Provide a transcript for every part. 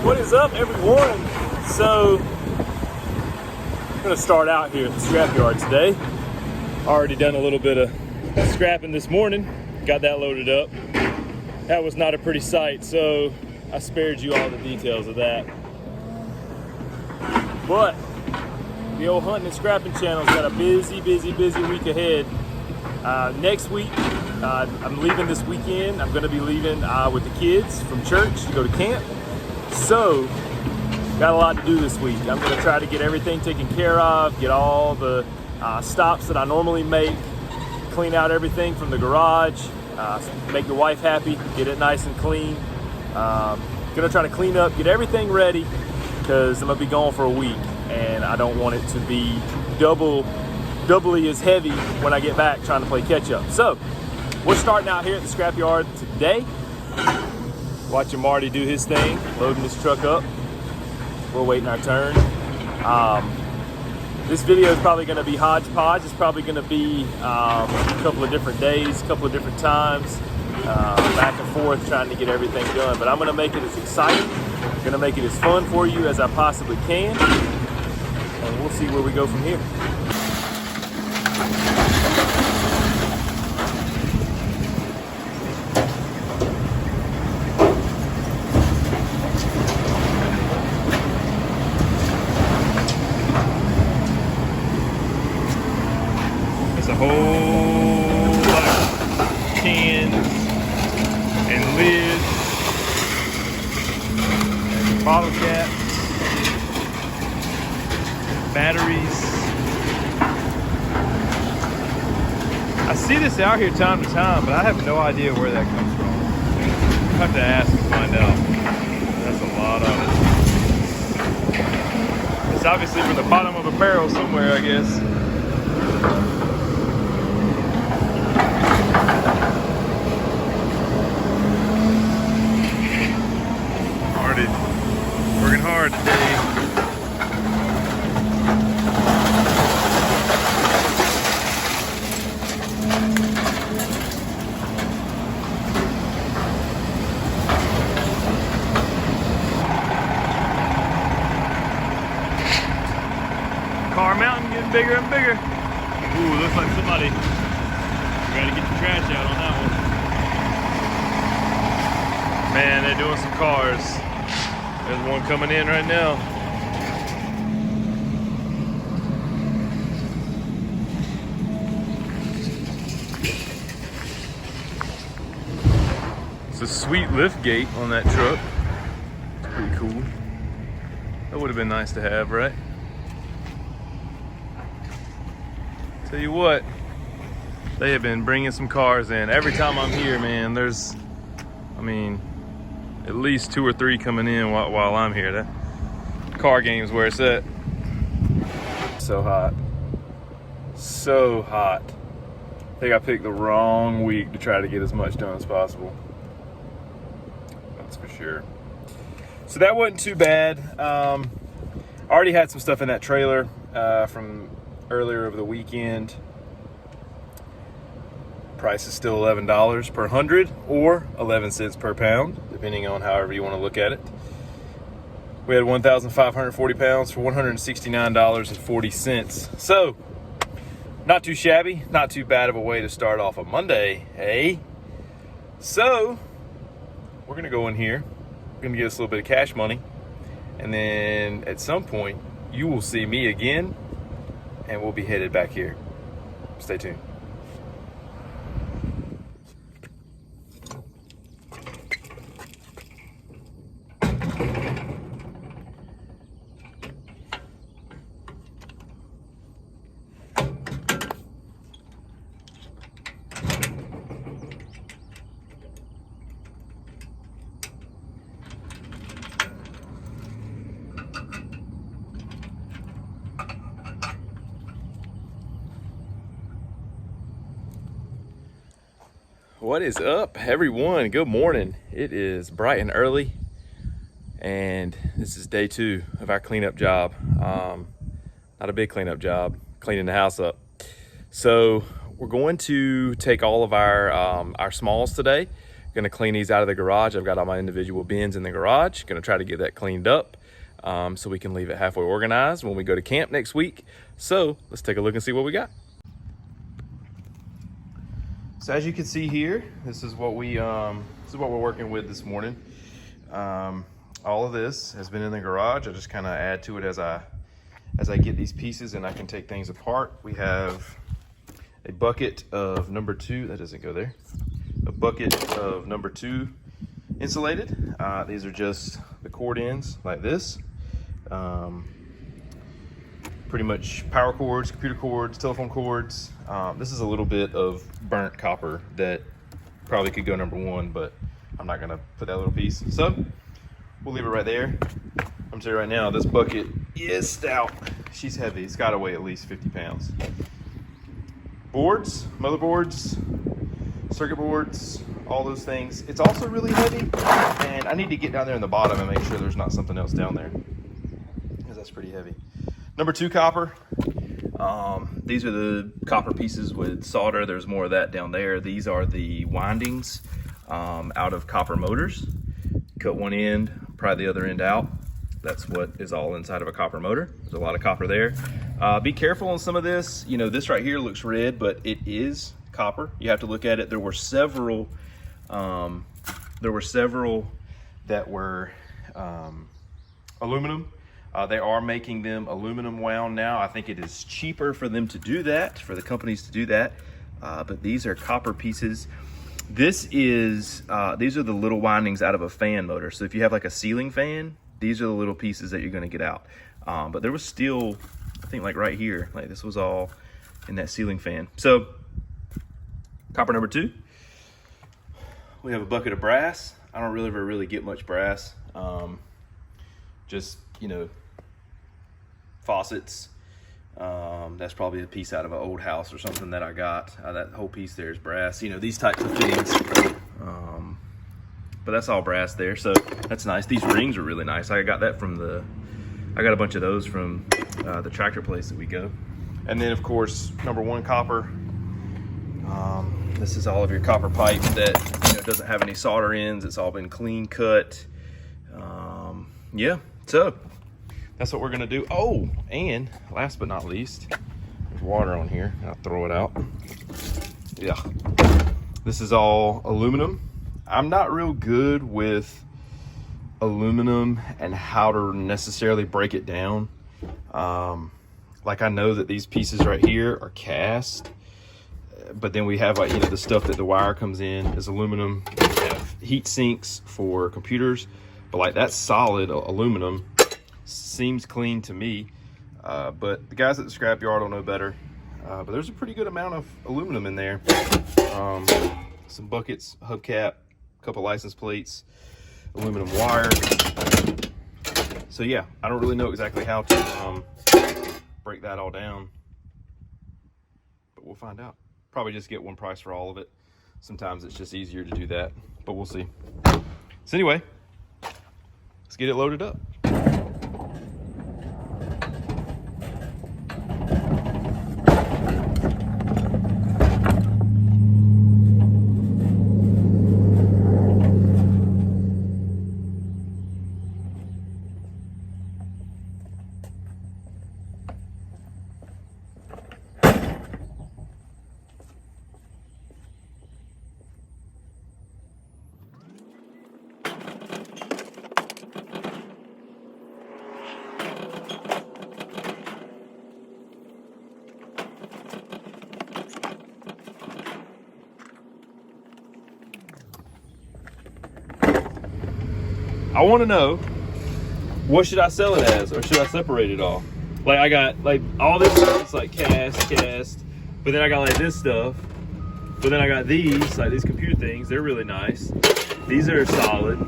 What is up, everyone? So, I'm gonna start out here at the scrapyard today. Already done a little bit of scrapping this morning. Got that loaded up. That was not a pretty sight, so I spared you all the details of that. But the old hunting and scrapping channel's got a busy week ahead. Next week, I'm leaving this weekend. I'm gonna be leaving with the kids from church to go to camp. So, got a lot to do this week. I'm gonna try to get everything taken care of, get all the stops that I normally make, clean out everything from the garage, make the wife happy, get it nice and clean. Gonna try to clean up, get everything ready, because I'm gonna be gone for a week, and I don't want it to be doubly as heavy when I get back trying to play catch up. So, we're starting out here at the scrapyard today. Watching Marty do his thing, loading his truck up. We're waiting our turn. This video is probably gonna be hodgepodge. It's probably gonna be a couple of different days, a couple of different times, back and forth trying to get everything done. But I'm gonna make it as exciting, gonna make it as fun for you as I possibly can. And we'll see where we go from here. A whole lot of cans and lids and bottle caps, batteries. I see this out here time to time, but I have no idea where that comes from. I'll have to ask and find out. That's a lot of it. It's obviously from the bottom of a barrel somewhere, I guess. Working hard today. Car mountain getting bigger and bigger. Ooh, looks like somebody gotta get the trash out on that one. Man, they're doing some cars. There's one coming in right now. It's a sweet lift gate on that truck. It's pretty cool. That would have been nice to have, right? Tell you what, they have been bringing some cars in. Every time I'm here, man, there's, at least 2 or 3 coming in while I'm here. That car game's where it's at. So hot. So hot. I think I picked the wrong week to try to get as much done as possible. That's for sure. So that wasn't too bad. I already had some stuff in that trailer from earlier over the weekend. Price is still $11 per 100 or 11 cents per pound, depending on however you want to look at it. We had 1,540 pounds for $169.40. So, not too shabby, not too bad of a way to start off a Monday, hey? So, we're gonna go in here, we're gonna get us a little bit of cash money, and then at some point, you will see me again, and we'll be headed back here. Stay tuned. What is up, everyone? Good morning. It is bright and early, and this is day 2 of our cleanup job. Not a big cleanup job, cleaning the house up. So we're going to take all of our smalls today Gonna clean these out of the garage. I've got all my individual bins in the garage. Gonna try to get that cleaned up so we can leave it halfway organized when we go to camp next week. So let's take a look and see what we got. So as you can see here, this is what we're working with this morning. All of this has been in the garage. I just kind of add to it as I get these pieces and I can take things apart. We have a bucket of number 2, that doesn't go there. A bucket of number 2 insulated. These are just the cord ends like this. Pretty much power cords, computer cords, telephone cords. This is a little bit of burnt copper that probably could go number 1, but I'm not gonna put that little piece. So we'll leave it right there. I'm telling you right now, this bucket is stout. She's heavy. It's gotta weigh at least 50 pounds. Boards, motherboards, circuit boards, all those things. It's also really heavy, and I need to get down there in the bottom and make sure there's not something else down there, because that's pretty heavy. Number 2 copper. These are the copper pieces with solder. There's more of that down there. These are the windings out of copper motors. Cut one end, pry the other end out. That's what is all inside of a copper motor. There's a lot of copper there. Be careful on some of this. You know, this right here looks red, but it is copper. You have to look at it. There were several that were aluminum. They are making them aluminum wound now. I think it is cheaper for them to do that, for the companies to do that. But these are copper pieces. These are the little windings out of a fan motor. So if you have like a ceiling fan, these are the little pieces that you're gonna get out. But there was still, I think like right here, like this was all in that ceiling fan. So copper number 2. We have a bucket of brass. I don't really ever get much brass. Just, you know, faucets. That's probably a piece out of an old house or something that I got. That whole piece there is brass. You know, these types of things. But that's all brass there, so that's nice. These rings are really nice. I got that from I got a bunch of those from the tractor place that we go. And then of course, number 1 copper. This is all of your copper pipe that, you know, doesn't have any solder ends. It's all been clean cut. Yeah, so that's what we're gonna do. Oh, and last but not least, there's water on here. I'll throw it out. Yeah, this is all aluminum. I'm not real good with aluminum and how to necessarily break it down. Like I know that these pieces right here are cast, but then we have like, you know, the stuff that the wire comes in is aluminum. We have heat sinks for computers, but like that's solid aluminum. Seems clean to me, but the guys at the scrapyard will know better. But there's a pretty good amount of aluminum in there. Some buckets, hubcap, a couple license plates, aluminum wire. So yeah, I don't really know exactly how to break that all down, but we'll find out. Probably just get one price for all of it. Sometimes it's just easier to do that, but we'll see. So anyway, let's get it loaded up. I want to know, what should I sell it as, or should I separate it all? Like I got like all this stuff, it's like cast, but then I got like this stuff, but then I got these, like these computer things, they're really nice. These are solid.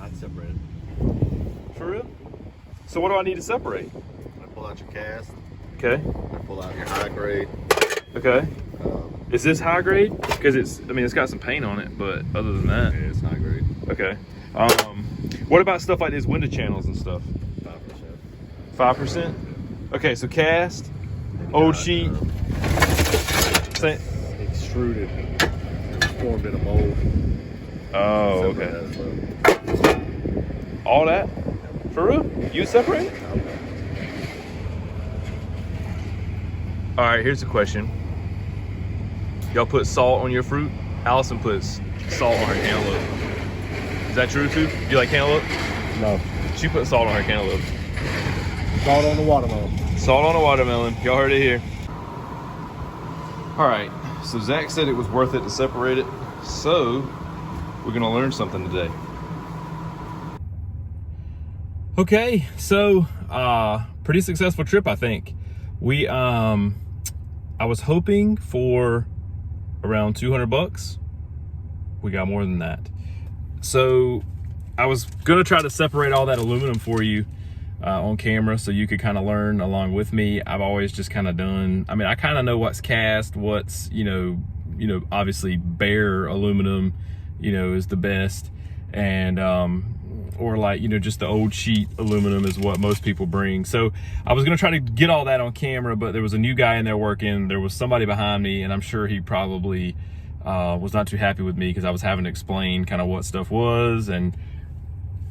I'd separate it. For real? So what do I need to separate? I pull out your cast. Okay. I pull out your high grade. Okay. Is this high grade? Because it's, I mean, it's got some paint on it, but other than that. Yeah, it's high grade. Okay. What about stuff like these window channels and stuff? 5%. 5%? Okay, so cast, old sheet. Extruded and formed in a mold. Oh, Separate okay. that as well. All that? For real? You separate? All right, here's the question. Y'all put salt on your fruit? Allison puts salt on her cantaloupe. Is that true too? You like cantaloupe? No. She put salt on her cantaloupe. Salt on the watermelon. Salt on a watermelon. Y'all heard it here. All right, so Zach said it was worth it to separate it. So we're gonna learn something today. Okay, so pretty successful trip, I think. We I was hoping for around 200 bucks. We got more than that. So I was gonna try to separate all that aluminum for you on camera so you could kind of learn along with me. I've always just kind of done, I mean, I kind of know what's cast, what's, you know, obviously bare aluminum, you know, is the best. And, or like, you know, just the old sheet aluminum is what most people bring. So I was gonna try to get all that on camera, but there was a new guy in there working. There was somebody behind me, and I'm sure he probably was not too happy with me because I was having to explain kind of what stuff was, and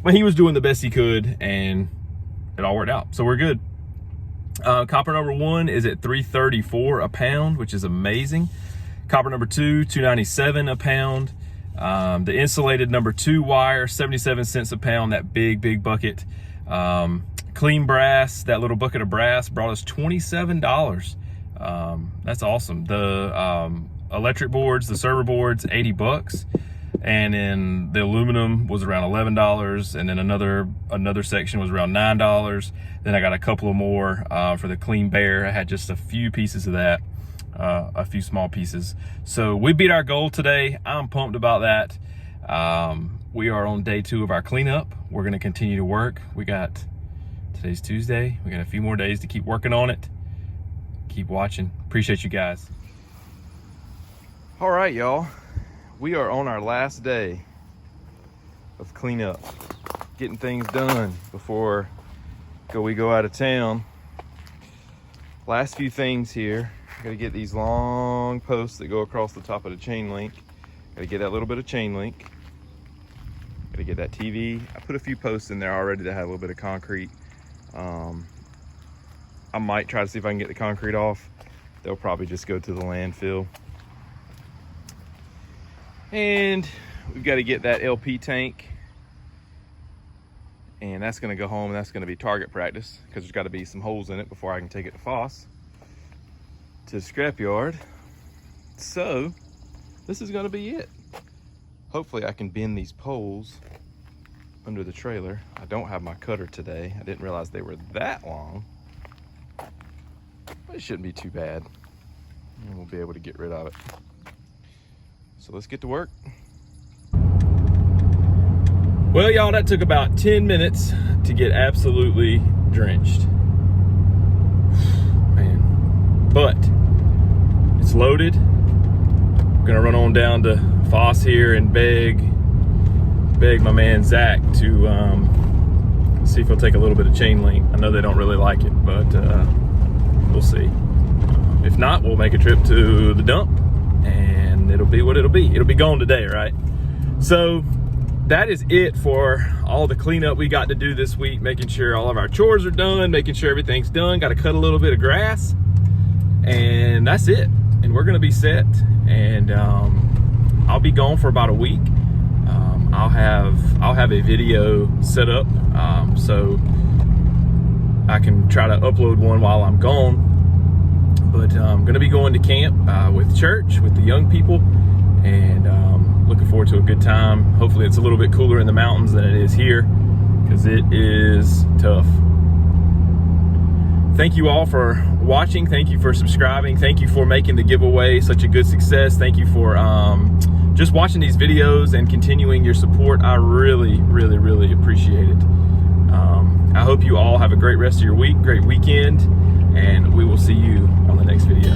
but he was doing the best he could, and it all worked out. So we're good. Copper number 1 is at $3.34 a pound, which is amazing. Copper number 2, $2.97 a pound. The insulated number 2 wire, 77 cents a pound, that big bucket. Clean brass, that little bucket of brass brought us $27. That's awesome. The electric boards, the server boards, 80 bucks. And then the aluminum was around $11. And then another section was around $9. Then I got a couple of more for the clean bear. I had just a few pieces of that. A few small pieces. So we beat our goal today. I'm pumped about that. We are on day 2 of our cleanup. We're going to continue to work. Today's Tuesday. We got a few more days to keep working on it. Keep watching. Appreciate you guys. All right, y'all. We are on our last day of cleanup, getting things done before we go out of town. Last few things here. Gotta get these long posts that go across the top of the chain link. Gotta get that little bit of chain link. Gotta get that TV. I put a few posts in there already that had a little bit of concrete. I might try to see if I can get the concrete off. They'll probably just go to the landfill. And we've got to get that LP tank. And that's gonna go home, and that's gonna be target practice because there's gotta be some holes in it before I can take it to Foss, to the scrapyard. So this is gonna be it. Hopefully I can bend these poles under the trailer. I don't have my cutter today. I didn't realize they were that long, but it shouldn't be too bad, and we'll be able to get rid of it. So let's get to work. Well, y'all, that took about 10 minutes to get absolutely drenched. Man, but it's loaded. I'm gonna run on down to Foss here and beg my man Zach to see if he'll take a little bit of chain link. I know they don't really like it, but we'll see. If not, we'll make a trip to the dump, and it'll be what it'll be. It'll be gone today, right? So that is it for all the cleanup we got to do this week, making sure all of our chores are done, making sure everything's done. Got to cut a little bit of grass, and that's it. And we're gonna be set, and I'll be gone for about a week. I'll have a video set up so I can try to upload one while I'm gone. But I'm gonna be going to camp with church, with the young people, and looking forward to a good time. Hopefully it's a little bit cooler in the mountains than it is here, because it is tough. Thank you all for watching. Thank you for subscribing. Thank you for making the giveaway such a good success. Thank you for just watching these videos and continuing your support. I really, really, really appreciate it. I hope you all have a great rest of your week, great weekend, and we will see you on the next video.